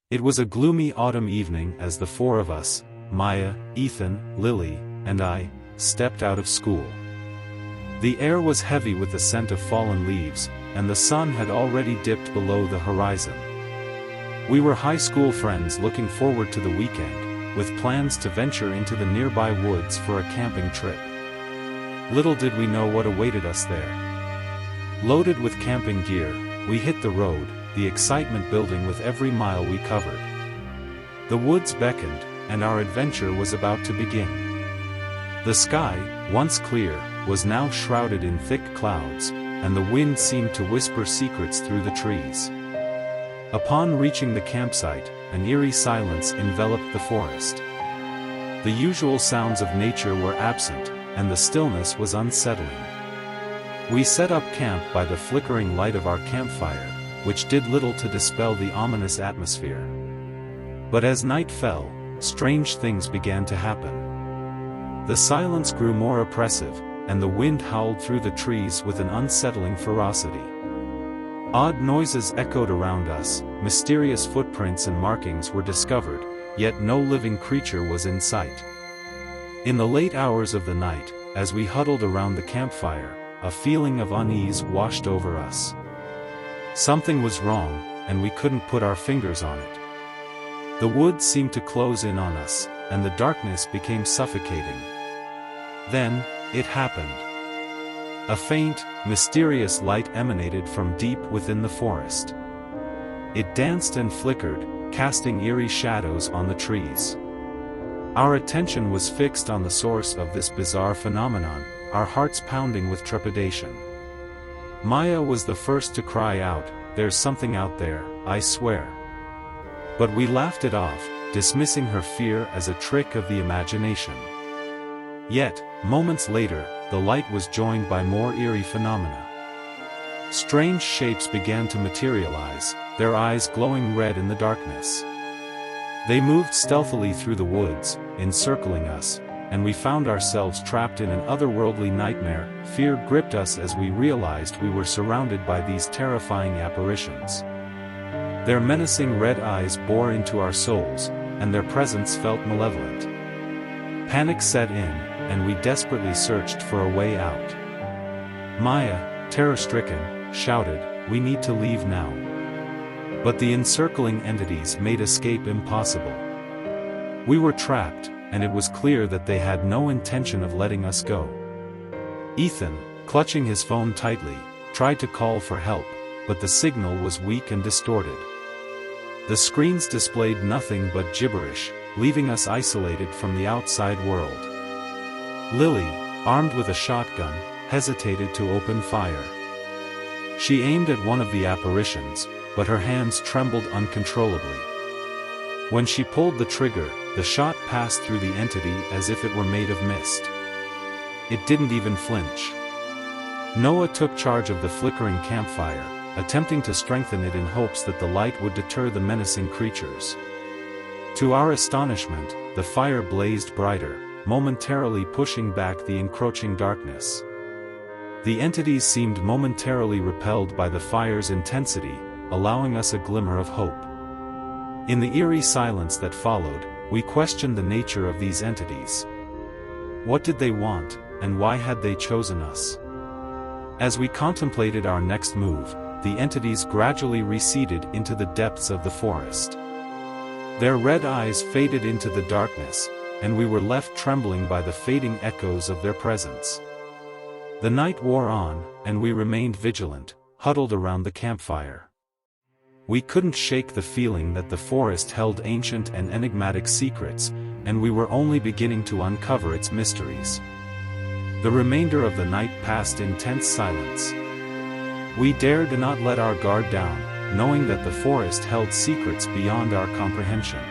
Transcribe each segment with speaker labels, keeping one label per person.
Speaker 1: It was a gloomy autumn evening as the four of us, Maya, Ethan, Lily, and I, stepped out of school. The air was heavy with the scent of fallen leaves, and the sun had already dipped below the horizon. We were high school friends looking forward to the weekend, with plans to venture into the nearby woods for a camping trip. Little did we know what awaited us there. Loaded with camping gear, we hit the road, the excitement building with every mile we covered. The woods beckoned, and our adventure was about to begin. The sky, once clear, was now shrouded in thick clouds, and the wind seemed to whisper secrets through the trees. Upon reaching the campsite, an eerie silence enveloped the forest. The usual sounds of nature were absent, and the stillness was unsettling. We set up camp by the flickering light of our campfire, which did little to dispel the ominous atmosphere. But as night fell, strange things began to happen. The silence grew more oppressive, and the wind howled through the trees with an unsettling ferocity. Odd noises echoed around us, mysterious footprints and markings were discovered, yet no living creature was in sight. In the late hours of the night, as we huddled around the campfire, a feeling of unease washed over us. Something was wrong, and we couldn't put our fingers on it. The woods seemed to close in on us, and the darkness became suffocating. Then, it happened. A faint, mysterious light emanated from deep within the forest. It danced and flickered, casting eerie shadows on the trees. Our attention was fixed on the source of this bizarre phenomenon, our hearts pounding with trepidation. Maya was the first to cry out, "There's something out there, I swear." But we laughed it off, dismissing her fear as a trick of the imagination. Yet, moments later, the light was joined by more eerie phenomena. Strange shapes began to materialize, their eyes glowing red in the darkness. They moved stealthily through the woods, encircling us, and we found ourselves trapped in an otherworldly nightmare. Fear gripped us as we realized we were surrounded by these terrifying apparitions. Their menacing red eyes bore into our souls, and their presence felt malevolent. Panic set in, and we desperately searched for a way out. Maya, terror-stricken, shouted, "We need to leave now." But the encircling entities made escape impossible. We were trapped, and it was clear that they had no intention of letting us go. Ethan, clutching his phone tightly, tried to call for help, but the signal was weak and distorted. The screens displayed nothing but gibberish, leaving us isolated from the outside world. Lily, armed with a shotgun, hesitated to open fire. She aimed at one of the apparitions, but her hands trembled uncontrollably. When she pulled the trigger, the shot passed through the entity as if it were made of mist. It didn't even flinch. Noah took charge of the flickering campfire, attempting to strengthen it in hopes that the light would deter the menacing creatures. To our astonishment, the fire blazed brighter, momentarily pushing back the encroaching darkness. The entities seemed momentarily repelled by the fire's intensity, allowing us a glimmer of hope. In the eerie silence that followed, we questioned the nature of these entities. What did they want, and why had they chosen us? As we contemplated our next move, the entities gradually receded into the depths of the forest. Their red eyes faded into the darkness, and we were left trembling by the fading echoes of their presence. The night wore on, and we remained vigilant, huddled around the campfire. We couldn't shake the feeling that the forest held ancient and enigmatic secrets, and we were only beginning to uncover its mysteries. The remainder of the night passed in tense silence. We dared not let our guard down, knowing that the forest held secrets beyond our comprehension.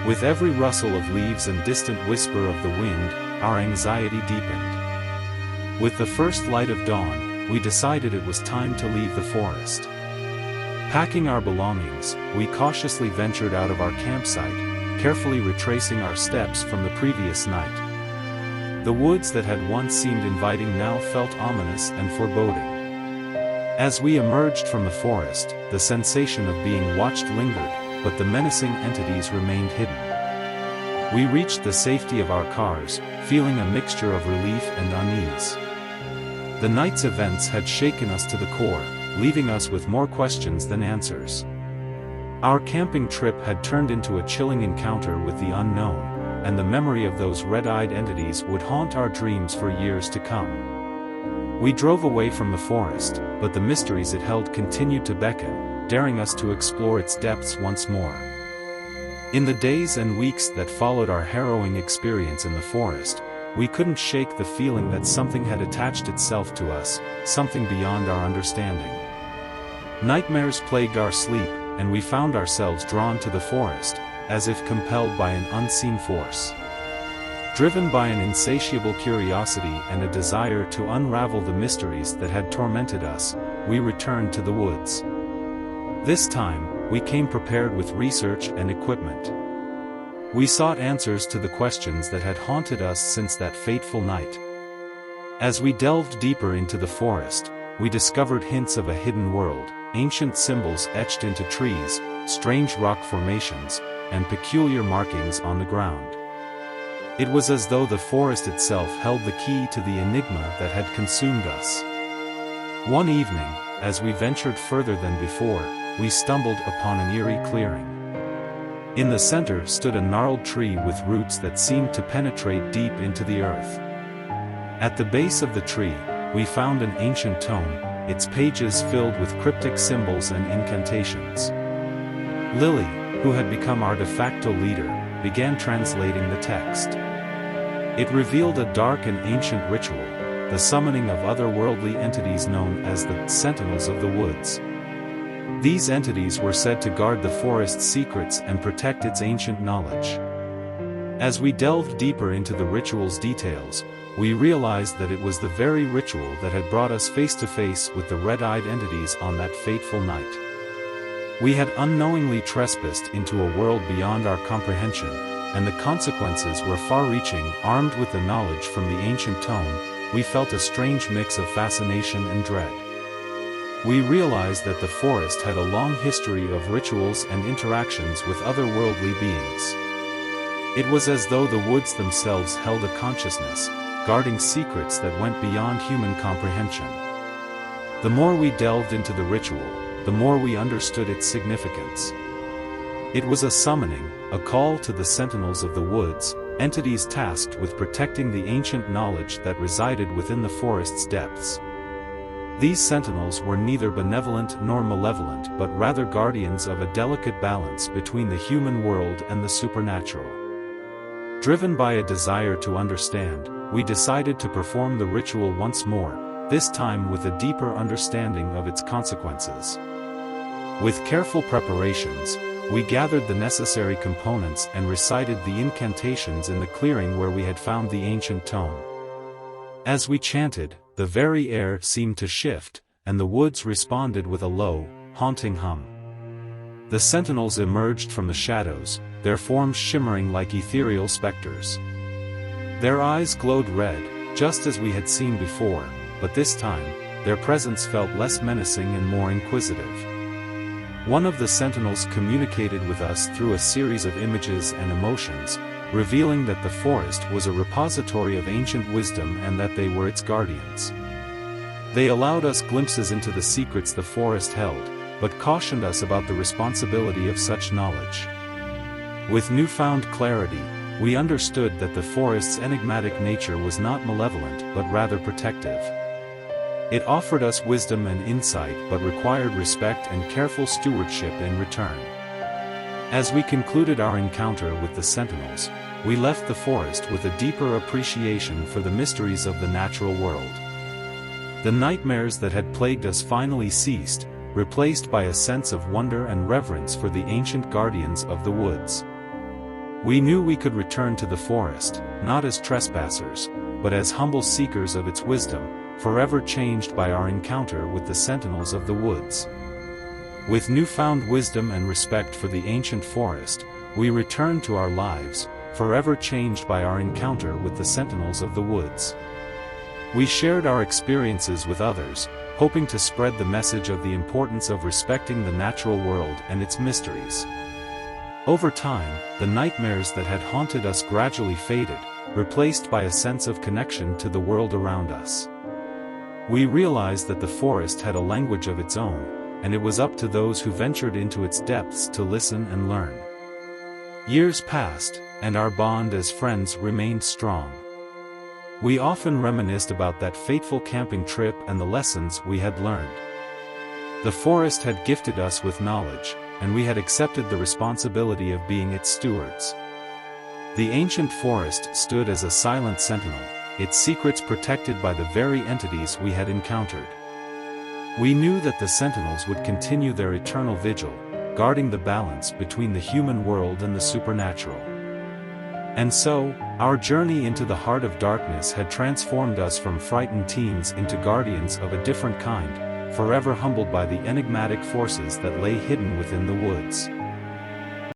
Speaker 1: With every rustle of leaves and distant whisper of the wind, our anxiety deepened. With the first light of dawn, we decided it was time to leave the forest. Packing our belongings, we cautiously ventured out of our campsite, carefully retracing our steps from the previous night. The woods that had once seemed inviting now felt ominous and foreboding. As we emerged from the forest, the sensation of being watched lingered, but the menacing entities remained hidden. We reached the safety of our cars, feeling a mixture of relief and unease. The night's events had shaken us to the core, leaving us with more questions than answers. Our camping trip had turned into a chilling encounter with the unknown, and the memory of those red-eyed entities would haunt our dreams for years to come. We drove away from the forest, but the mysteries it held continued to beckon, daring us to explore its depths once more. In the days and weeks that followed our harrowing experience in the forest, we couldn't shake the feeling that something had attached itself to us, something beyond our understanding. Nightmares plagued our sleep, and we found ourselves drawn to the forest, as if compelled by an unseen force. Driven by an insatiable curiosity and a desire to unravel the mysteries that had tormented us, we returned to the woods. This time, we came prepared with research and equipment. We sought answers to the questions that had haunted us since that fateful night. As we delved deeper into the forest, we discovered hints of a hidden world, ancient symbols etched into trees, strange rock formations, and peculiar markings on the ground. It was as though the forest itself held the key to the enigma that had consumed us. One evening, as we ventured further than before, we stumbled upon an eerie clearing. In the center stood a gnarled tree with roots that seemed to penetrate deep into the earth. At the base of the tree, we found an ancient tome, its pages filled with cryptic symbols and incantations. Lily, who had become our de facto leader, began translating the text. It revealed a dark and ancient ritual, the summoning of otherworldly entities known as the Sentinels of the Woods. These entities were said to guard the forest's secrets and protect its ancient knowledge. As we delved deeper into the ritual's details, we realized that it was the very ritual that had brought us face to face with the red-eyed entities on that fateful night. We had unknowingly trespassed into a world beyond our comprehension, and the consequences were far-reaching. Armed with the knowledge from the ancient tome, we felt a strange mix of fascination and dread. We realized that the forest had a long history of rituals and interactions with otherworldly beings. It was as though the woods themselves held a consciousness, guarding secrets that went beyond human comprehension. The more we delved into the ritual, the more we understood its significance. It was a summoning, a call to the Sentinels of the Woods, entities tasked with protecting the ancient knowledge that resided within the forest's depths. These sentinels were neither benevolent nor malevolent but rather guardians of a delicate balance between the human world and the supernatural. Driven by a desire to understand, we decided to perform the ritual once more, this time with a deeper understanding of its consequences. With careful preparations, we gathered the necessary components and recited the incantations in the clearing where we had found the ancient tome. As we chanted, the very air seemed to shift, and the woods responded with a low, haunting hum. The sentinels emerged from the shadows, their forms shimmering like ethereal specters. Their eyes glowed red, just as we had seen before, but this time, their presence felt less menacing and more inquisitive. One of the sentinels communicated with us through a series of images and emotions, revealing that the forest was a repository of ancient wisdom and that they were its guardians. They allowed us glimpses into the secrets the forest held, but cautioned us about the responsibility of such knowledge. With newfound clarity, we understood that the forest's enigmatic nature was not malevolent but rather protective. It offered us wisdom and insight but required respect and careful stewardship in return. As we concluded our encounter with the sentinels, we left the forest with a deeper appreciation for the mysteries of the natural world. The nightmares that had plagued us finally ceased, replaced by a sense of wonder and reverence for the ancient guardians of the woods. We knew we could return to the forest, not as trespassers, but as humble seekers of its wisdom, forever changed by our encounter with the sentinels of the woods. With newfound wisdom and respect for the ancient forest, we returned to our lives, forever changed by our encounter with the sentinels of the woods. We shared our experiences with others, hoping to spread the message of the importance of respecting the natural world and its mysteries. Over time, the nightmares that had haunted us gradually faded, replaced by a sense of connection to the world around us. We realized that the forest had a language of its own, and it was up to those who ventured into its depths to listen and learn. Years passed, and our bond as friends remained strong. We often reminisced about that fateful camping trip and the lessons we had learned. The forest had gifted us with knowledge, and we had accepted the responsibility of being its stewards. The ancient forest stood as a silent sentinel, its secrets protected by the very entities we had encountered. We knew that the sentinels would continue their eternal vigil, guarding the balance between the human world and the supernatural. And so, our journey into the heart of darkness had transformed us from frightened teens into guardians of a different kind, forever humbled by the enigmatic forces that lay hidden within the woods.